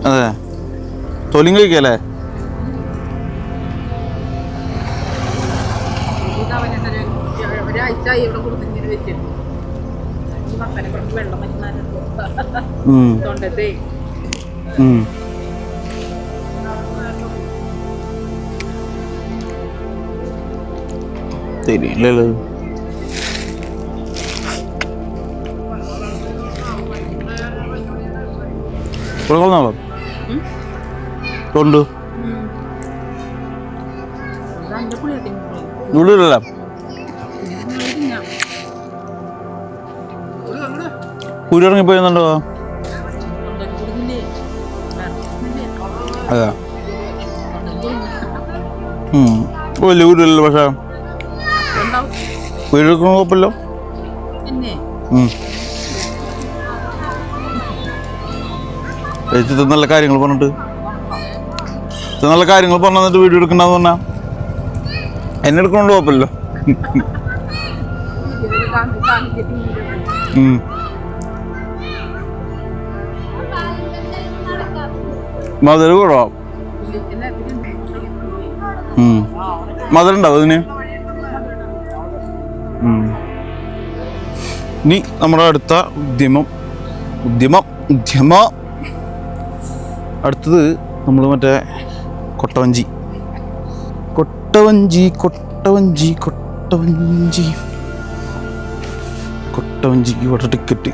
അതെ. തൊലിയും കഴിക്കല്ലേ? ശരിയല്ലല്ലോ. കൊടുക്കുന്നോ തൊണ്ട്? ഉള്ളിലല്ല. കുരിറങ്ങിപ്പോയെന്നുണ്ടോ? അതാ വലിയ കുരിയല്ലോ. പക്ഷേ കുരിയെടുക്കണ കുഴപ്പമില്ലോ. ചേച്ചി നല്ല കാര്യങ്ങൾ പറഞ്ഞിട്ട് നല്ല കാര്യങ്ങൾ പറഞ്ഞിട്ട് വീഡിയോ എടുക്കണ്ടെന്ന് പറഞ്ഞാ എന്നെ എടുക്കണോണ്ട് കുഴപ്പമില്ലോ. മധുര കുറവാ. മധുരം ഉണ്ടാവും അതിന്. ഇനി നമ്മുടെ അടുത്ത ഉദ്യമം അടുത്തത് നമ്മൾ മറ്റേ കൊട്ടവഞ്ചി ഇവിടെ ടിക്കറ്റ്.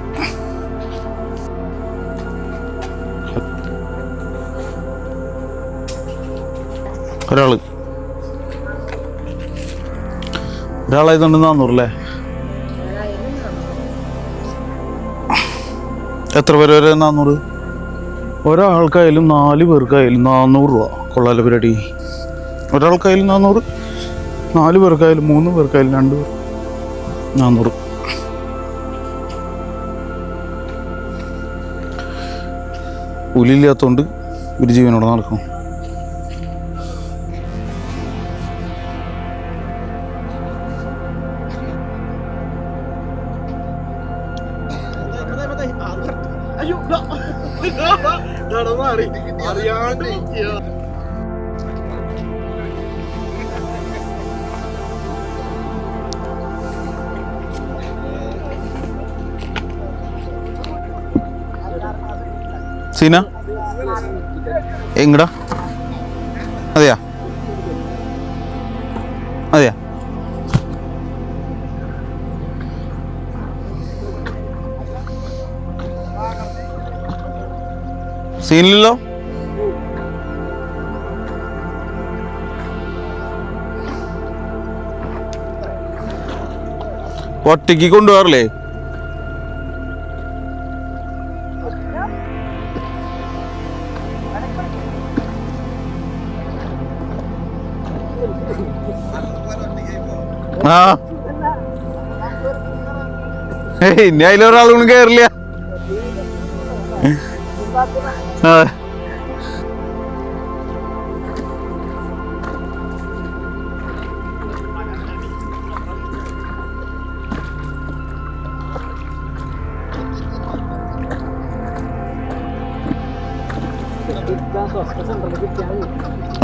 ഒരാളായതുകൊണ്ട് 400 അല്ലേ? എത്ര പേര് വരെ 400? ഒരാൾക്കായാലും 4 പേർക്കായാലും 400 രൂപ. കൊള്ളാലോ പരിപാടി. ഒരാൾക്കായാലും 400, 4 പേർക്കായാലും 3 പേർക്കായാലും 2 പേർ 400. പുലിയില്ലാത്തതുകൊണ്ട് ഒരു ജീവനോടെ നടക്കണം. സീന എങ്ങടാ? അതെയാ അതെയാ സീനില്ലല്ലോ. ഒറ്റയ്ക്ക് കൊണ്ടുപോകാറില്ലേ? ആ ഇനി അതിലൊരാളൊന്നും കയറില്ല. ആ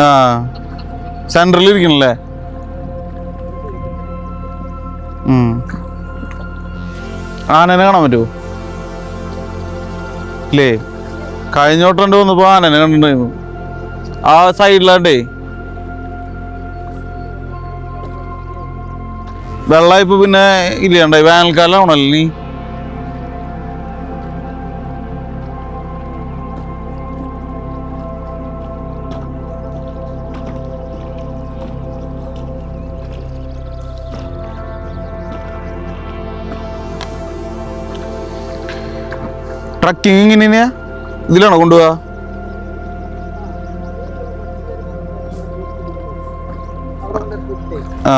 ആ സെൻട്രലിൽ ഇരിക്കണല്ലേ? ആനനെ കാണാൻ പറ്റുമോ? ഇല്ലേ, കഴിഞ്ഞോട്ടുണ്ട് വന്നപ്പോ ആനനെ കണ്ടിട്ടുണ്ടായിരുന്നു ആ സൈഡിലാണ്ടേ. വെള്ളമായിപ്പോ പിന്നെ ഇല്ലാണ്ടായി. വേനൽക്കാലം ആണല്ലോ നീ. ട്രക്കിങ് എങ്ങനെയാ? ഇതിലാണോ കൊണ്ടുപോവാ? ആ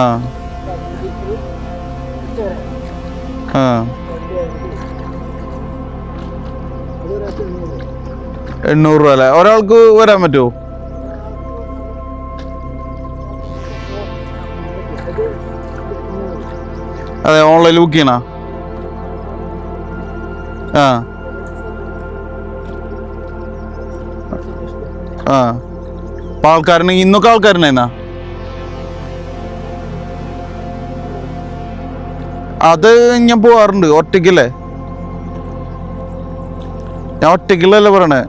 ആ 800 രൂപ അല്ലേ? ഒരാൾക്ക് വരാൻ പറ്റുമോ? അതെ, ഓൺലൈനിൽ ബുക്ക് ചെയ്യണോ? ആ ആ അപ്പോൾ ആൾക്കാരനെ ഇന്നൊക്കെ ആൾക്കാരുണ്ടായിരുന്നാ? അത് ഞാൻ പോവാറുണ്ട്. ഒറ്റയ്ക്കല്ലേ? ഞാൻ ഒറ്റയ്ക്കുള്ളല്ലേ പറയണേ.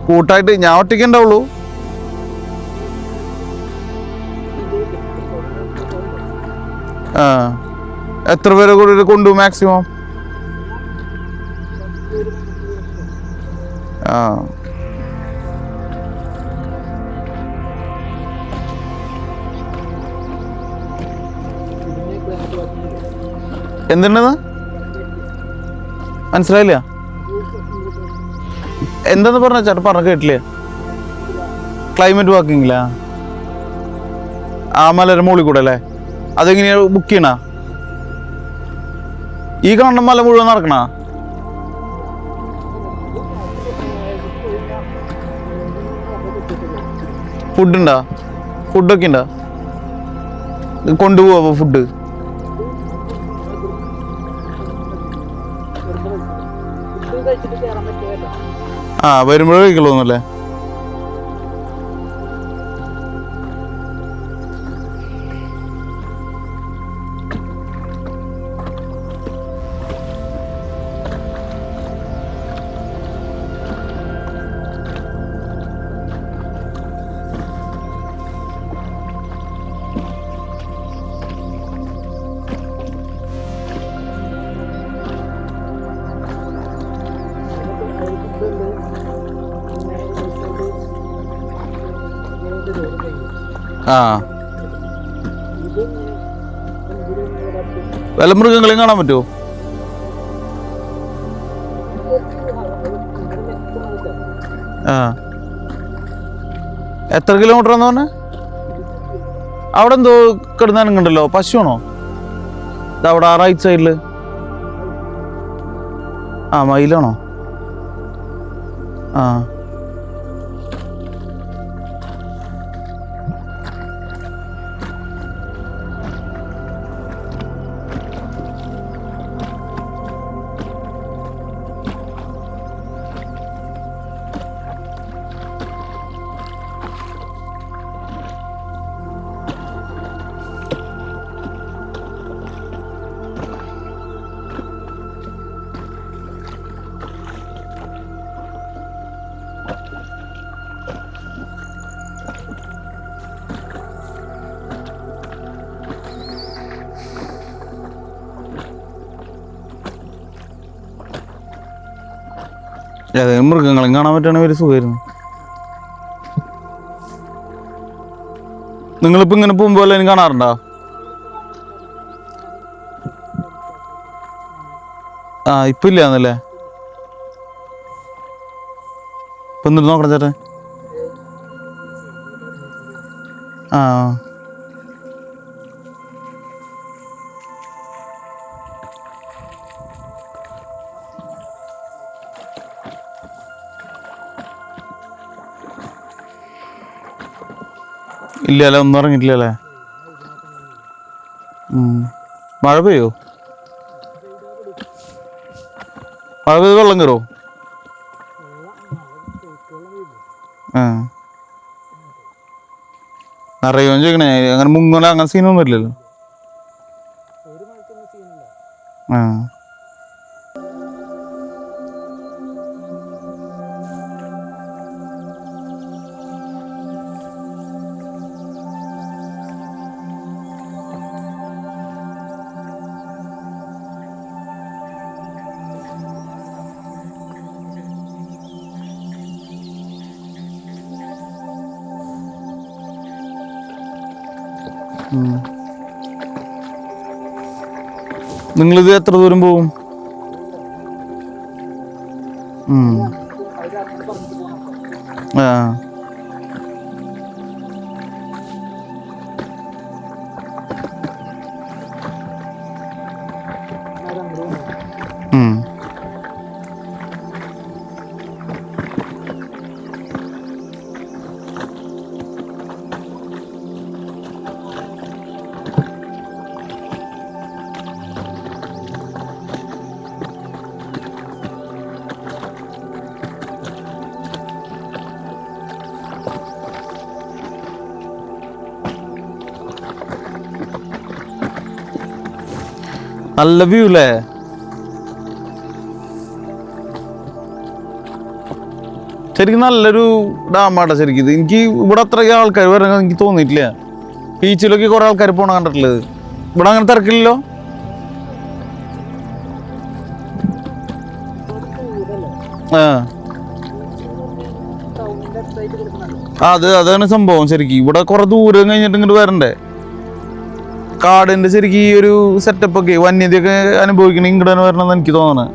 കൂട്ടായിട്ട് ഞാൻ ഒറ്റയ്ക്ക് ഉണ്ടാവുള്ളൂ. ആ എത്ര പേരെ കൂടി കൊണ്ടുപോകും മാക്സിമം? ആ എന്തുണ്ടെന്ന് മനസ്സിലായില്ല. എന്താന്ന് പറഞ്ഞ ചേട്ടാ? പറഞ്ഞ കേട്ടില്ലേ? ക്ലൈമറ്റ് വാക്കിങ്ങില്ല. ആ മലയുടെ മുകളിൽ കൂടെ അല്ലേ? അതെങ്ങനെയാ ബുക്ക് ചെയ്യണ? ഈ കാണുന്ന മല മുഴുവൻ നടക്കണ? ഫുഡുണ്ടാ? ഫുഡൊക്കെ ഉണ്ടാ? കൊണ്ടുപോവാ ഫുഡ്? ആ വരുമ്പോഴേ കഴിക്കുള്ളൂന്നല്ലേ? ആ വല്ല മൃഗങ്ങളെയും കാണാൻ പറ്റുമോ? ആ എത്ര കിലോമീറ്റർ ആണെന്ന് പറഞ്ഞ? അവിടെ എന്തോ കിടന്നാനുണ്ടല്ലോ, പശുവാണോ? ഇതവിടെ ആ റൈറ്റ് സൈഡില്. ആ മയിലാണോ? ആ ഏതെങ്കിലും മൃഗങ്ങളും കാണാൻ പറ്റുകയാണെങ്കിൽ ഒരു സുഖമായിരുന്നു. നിങ്ങളിപ്പോൾ ഇങ്ങനെ പോകുമ്പോൾ എല്ലാവരും കാണാറുണ്ടോ? ആ ഇപ്പം ഇല്ലാന്നല്ലേ? ഇപ്പം എന്നിട്ട് നോക്കണം ചേട്ടൻ. ആ ഇല്ലല്ലേ, ഒന്നും ഇറങ്ങിയിട്ടില്ലല്ലേ? മഴ പെയ്യോ? മഴ പെയ്ത് വെള്ളം കയറോ? ആ നിറയോന്ന് ചോദിക്കണേ. അങ്ങനെ മുങ്ങല അങ്ങനെ സീനൊന്നും ഇല്ലല്ലോ. ആ നിങ്ങളിത് എത്ര ദൂരം പോവും? ആ നല്ല വ്യൂ അല്ലേ? ശരിക്കും നല്ലൊരു ഡാമാട്ടോ ശരിക്കും ഇത്. എനിക്ക് ഇവിടെ അത്രയ്ക്ക് ആൾക്കാർ വരാൻ എനിക്ക് തോന്നിയിട്ടില്ല. ബീച്ചിലൊക്കെ കുറെ ആൾക്കാർ പോണ കണ്ടിട്ടുള്ളത്. ഇവിടെ അങ്ങനെ തിരക്കില്ലല്ലോ. അതാണ് സംഭവം. ശരിക്കും ഇവിടെ കുറെ ദൂരം കഴിഞ്ഞിട്ട് ഇങ്ങോട്ട് വരണ്ടേ. കാടിന്റെ ശരിക്കും ഈ ഒരു സെറ്റപ്പ് ഒക്കെ വന്യതയൊക്കെ അനുഭവിക്കണ ഇങ്ങോട്ട് തന്നെ വരണമെന്ന് എനിക്ക് തോന്നണേ.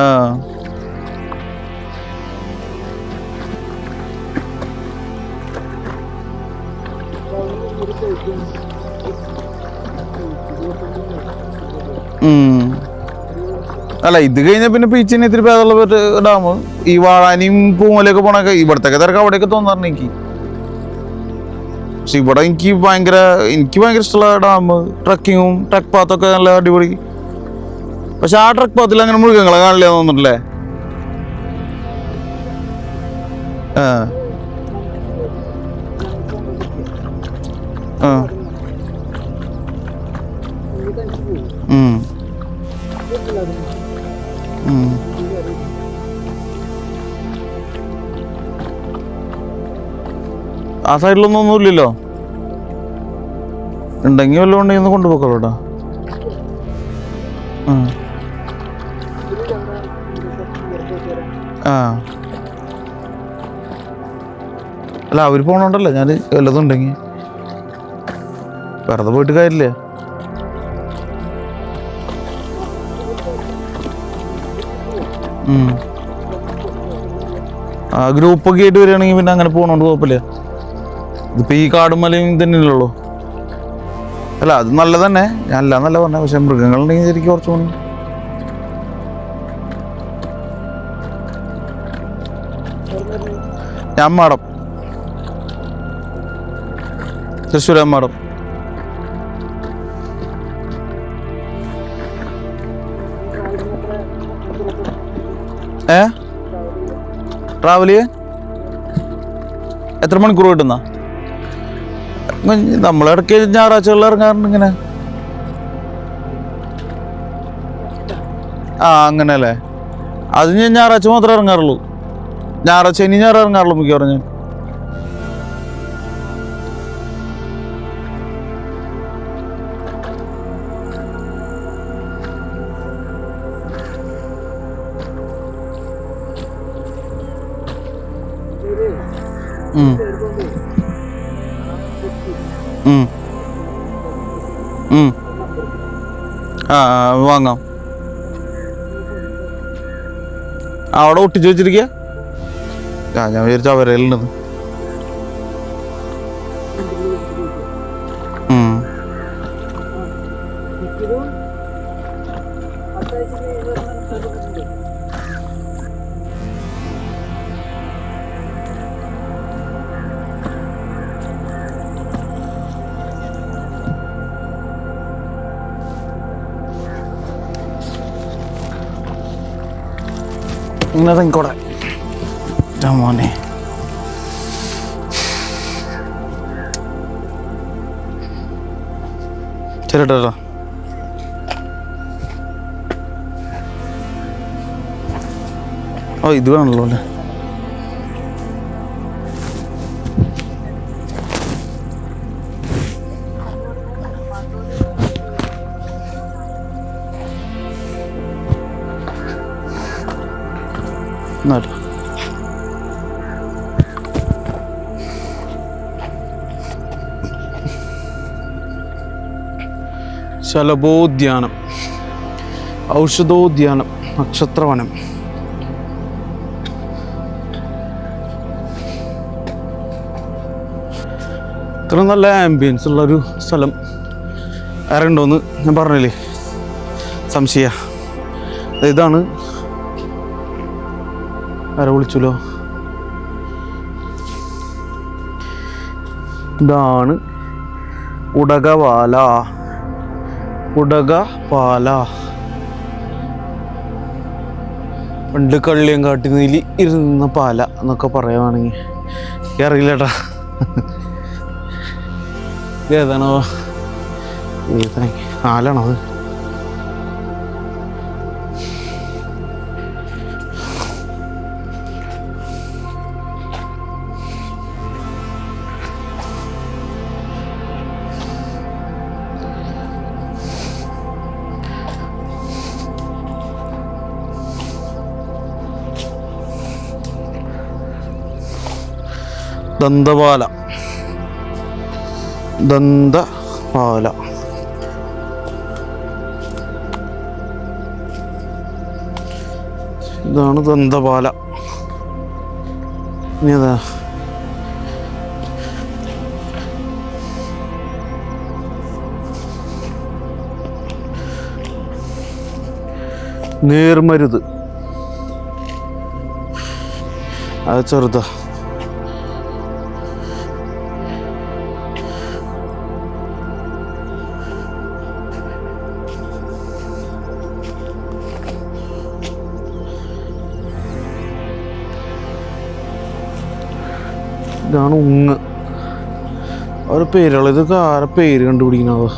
ആ അല്ല ഇത് കഴിഞ്ഞാൽ പിന്നെ ബീച്ചിന് ഇത്തിരി പേരുള്ള ഡാം. ഈ വാഴാനിയും പൂമലയൊക്കെ പോണൊക്കെ ഇവിടത്തൊക്കെ തിരക്ക് അവിടെയൊക്കെ തോന്നാറുണ്ട് എനിക്ക്. പക്ഷെ ഇവിടെ എനിക്ക് ഭയങ്കര ഇഷ്ടമുള്ള ഡാം. ട്രക്കിങ്ങും ട്രക്ക് പാത്തൊക്കെ നല്ല അടിപൊളി. പക്ഷെ ആ ട്രക്ക് പാത്തിൽ അങ്ങനെ മൃഗങ്ങളെ കാണില്ല തോന്നുന്നുണ്ടല്ലേ? ആ ആ ആ സൈഡിലൊന്നും ഒന്നുമില്ലല്ലോ. ഉണ്ടെങ്കിൽ വല്ലതും ഉണ്ടെങ്കിൽ ഒന്ന് കൊണ്ടുപോക്കോളൂട്ടാ. ആ അല്ല അവർ പോണോണ്ടല്ലോ ഞാൻ വല്ലതും ഉണ്ടെങ്കിൽ വെറുതെ പോയിട്ട് കാര്യമില്ല. ആ ഗ്രൂപ്പൊക്കെ ആയിട്ട് വരികയാണെങ്കിൽ പിന്നെ അങ്ങനെ പോകണോണ്ട് കുഴപ്പമില്ല. ഇതിപ്പോൾ ഈ കാടും മലയും തന്നെയല്ലോ. അല്ല അത് നല്ലത് തന്നെ, ഞാൻ അല്ല എന്നല്ല പറഞ്ഞത്. പക്ഷെ മൃഗങ്ങളുണ്ടെങ്കിൽ ശരിക്കും കുറച്ചുകൂടി ഞാൻ മാടം, തൃശ്ശൂർ മാടം. ട്രാവൽ ചെയ്യാൻ എത്ര മണിക്കൂർ കിട്ടുന്ന? നമ്മളിടയ്ക്ക് ഞായറാഴ്ചകളിൽ ഇറങ്ങാറുണ്ട് ഇങ്ങനെ. ആ അങ്ങനെ അല്ലേ. അത് ഞാൻ ഞായറാഴ്ച മാത്രമേ ഇറങ്ങാറുള്ളൂ. ശനി ഞായർ ഇറങ്ങാറുള്ളൂ മിക്കവാറും ഞാൻ. വാങ്ങാം. അവിടെ ഒട്ടിച്ചു വെച്ചിരിക്കുക. ഞാൻ വിചാരിച്ച അവരേലുണ്ടെന്ന്. ഇങ്ങനെ തെങ്കോടെ മോനെ. ചേട്ടാ ഓ ഇത് വേണല്ലോ അല്ലേ. ശലഭോദ്യാനം, ഔഷധോദ്യാനം, നക്ഷത്രവനം. ഇത്ര നല്ല ആംബിയൻസ് ഉള്ളൊരു സ്ഥലം വേറെ ഉണ്ടോയെന്ന് ഞാൻ പറഞ്ഞില്ലേ, സംശയ. ഇതാണ് ആരെ വിളിച്ചല്ലോ. ഇതാണ് ഉടകപാല. ഉടകപാല പണ്ട് കള്ളിയങ്കാട്ടി നീലി ഇരുന്ന പാല എന്നൊക്കെ പറയുവാണെങ്കിൽ അറിയില്ല ചേട്ടാ. ഏതാണോ ആലാണത്? ദന്തപാല, ദന്തപാല. ഇതാണ് ദന്തപാല. ഇനി അതാ നേർമരുത്, അത് ചെറുതാ. ഇതാണ് ഉങ്ങ്. ഒരു പേരുള്ള, ഇതൊക്കെ ആരെ പേര് കണ്ടുപിടിക്കണത്?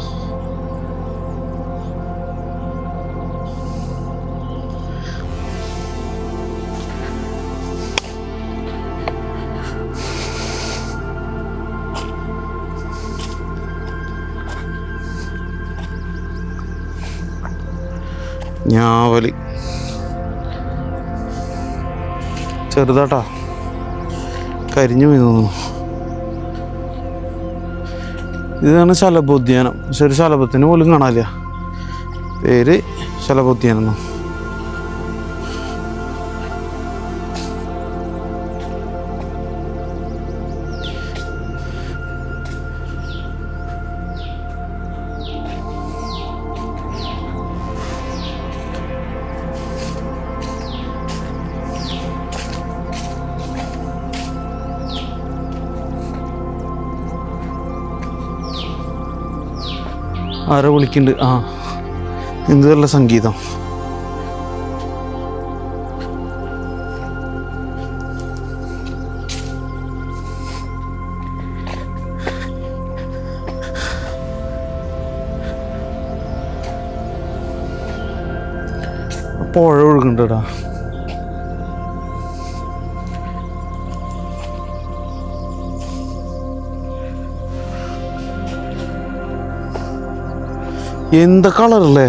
ഞാവല് ചെറുതാട്ടാ, കരിഞ്ഞു പോയി തോന്നുന്നു. ഇതാണ് ശലഭോദ്യാനം. പക്ഷെ ഒരു ശലഭത്തിന് പോലും കാണാനില്ല. പേര് ശലഭോദ്യാനം. ആരോ വിളിക്കുന്നുണ്ട്. ആ, എന്ത് നല്ല സംഗീതം. പുഴ ഒഴുകുന്നുണ്ടടാ. എന്താ കളറല്ലേ,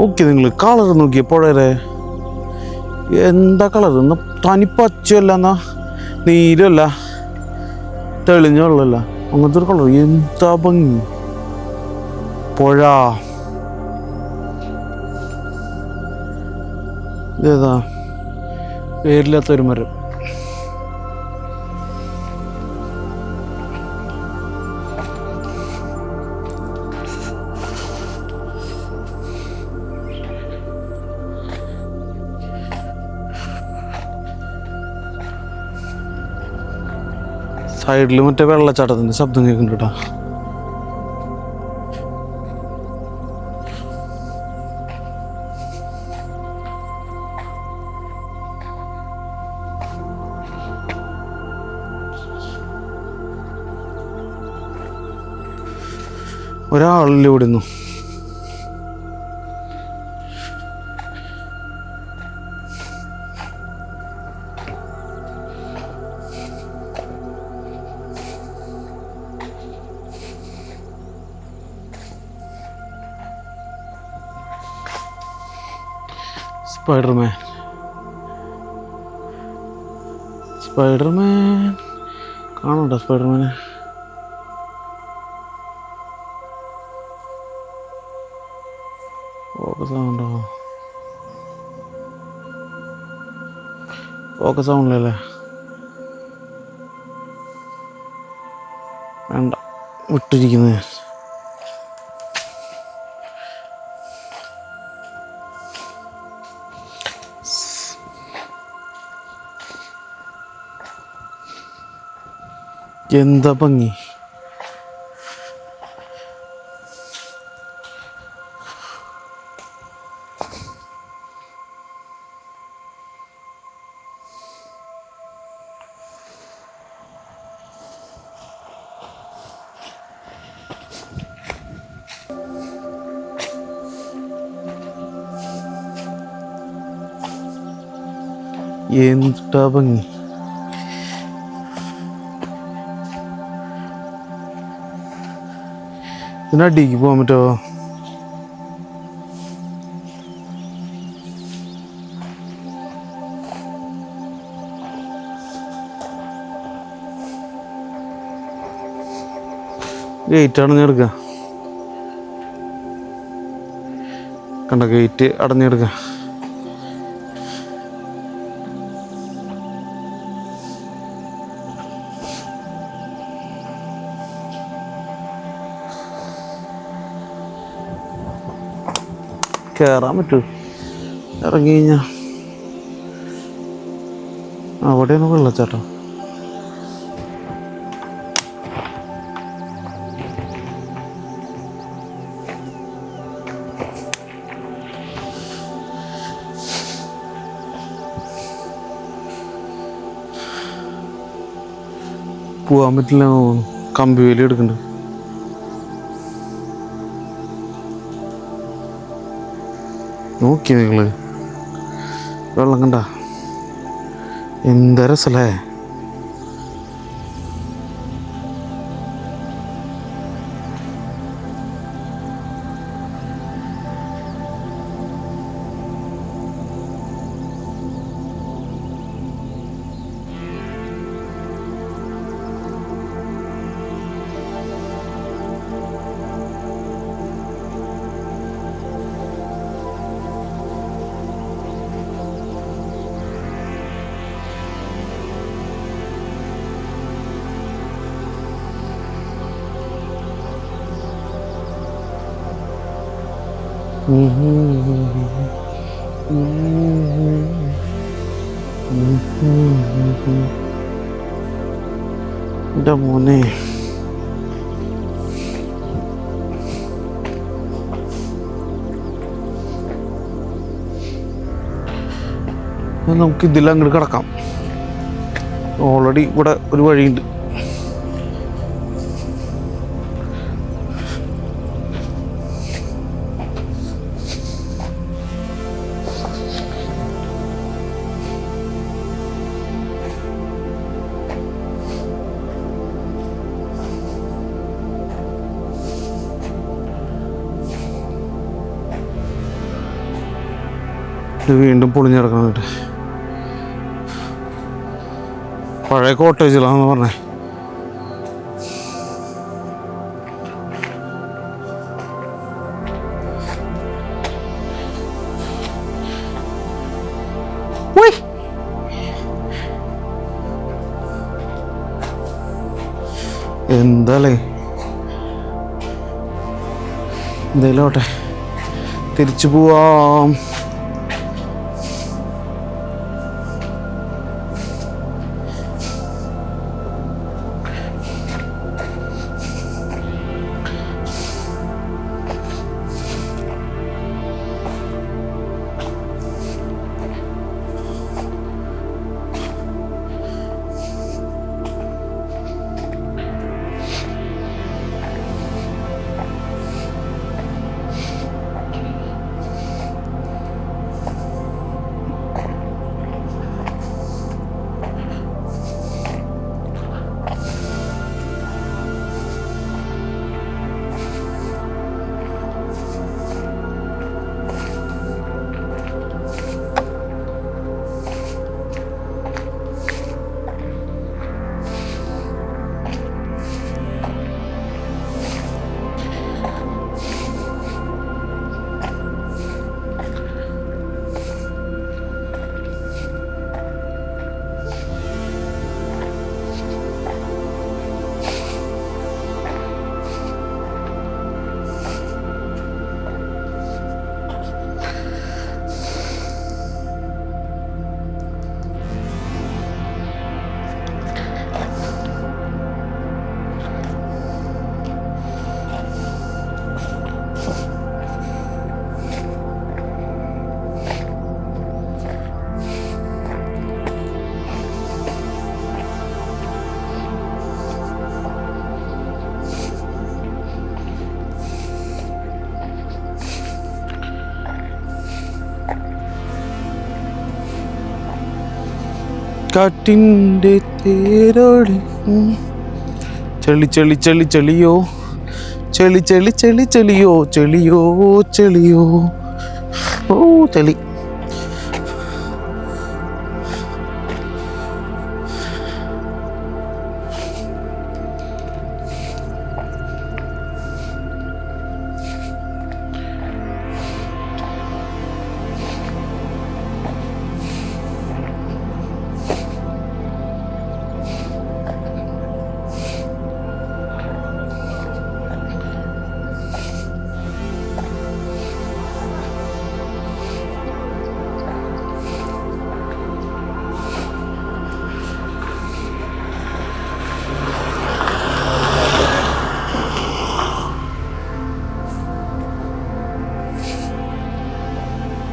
ഓക്കെ നിങ്ങൾ കളർ നോക്കിയ പുഴരെ എന്താ കളർ. എന്നാ തനി പച്ചയല്ല, എന്നാ നീരല്ല, തെളിഞ്ഞ വെള്ളമല്ല, അങ്ങനത്തെ ഒരു കളർ. എന്താ ഭംഗി പുഴ. ഇതേതാ പേരില്ലാത്തൊരു മരം. സൈഡിൽ മറ്റേ വെള്ളച്ചാട്ടത്തിൻ്റെ ശബ്ദം കേൾക്കുന്നുണ്ട് കേട്ടോ. ഒരാളില്ല ഇവിടെ നിന്നു. സ്പൈഡർമാൻ, സ്പൈഡർമാൻ കാണുന്നുണ്ടോ സ്പൈഡർമാനെ? ഫോക്കസ് ആവുന്നുണ്ടോ? ഫോക്കസ് ആവണില്ലല്ലേ? വേണ്ട, വിട്ടിരിക്കുന്നത്. എന്താ ഭംഗി. എന്താ ഭംഗി. ഇതിനടിക്ക് പോകാൻ പറ്റുമോ? ഗേറ്റ് അടഞ്ഞെടുക്കുക. കണ്ട, ഗേറ്റ് അടഞ്ഞെടുക്കുക. കയറാൻ പറ്റൂ? ഇറങ്ങി കഴിഞ്ഞാൽ അവിടെയാണ് വെള്ളച്ചാട്ടം. പോവാൻ പറ്റില്ല, കമ്പി വേലി എടുക്കുന്നുണ്ട്. നോക്കി നിങ്ങള് വെള്ളം കണ്ട എന്താ രസല്ലേ. എൻ്റെ മോനെ നമുക്ക് ഇതിൽ അങ്ങോട്ട് കിടക്കാം. ഓൾറെഡി ഇവിടെ ഒരു വഴിയുണ്ട്. വീണ്ടും പൊളിഞ്ഞിറക്കണുണ്ട്. പഴയ കോട്ടേജിലാണെന്ന് പറഞ്ഞേ. എന്താലേ എന്തായാലും ഓട്ടെ, തിരിച്ചു പോവാം. കാറ്റിൻ്റെ തേരോടി ചെളി ചെളി ചെളി ചെളിയോ, ചെളി ചെളി ചെളി ചെളിയോ, ചെളിയോ ചെളിയോ, ഓ ചെളി.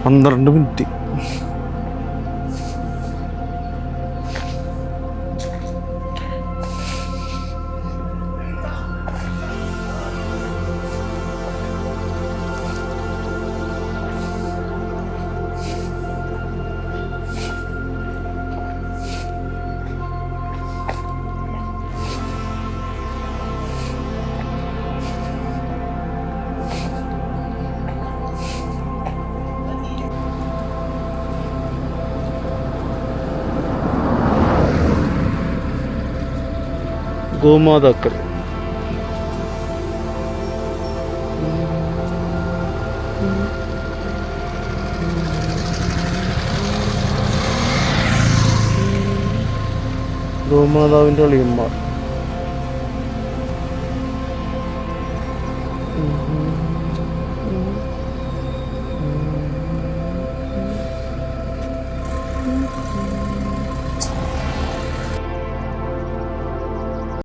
പന്ത്രണ്ട് മിനിറ്റ്. ഗോമാതാക്കൾ ഗോമാതാവിൻ്റെ അളിയന്മാർ.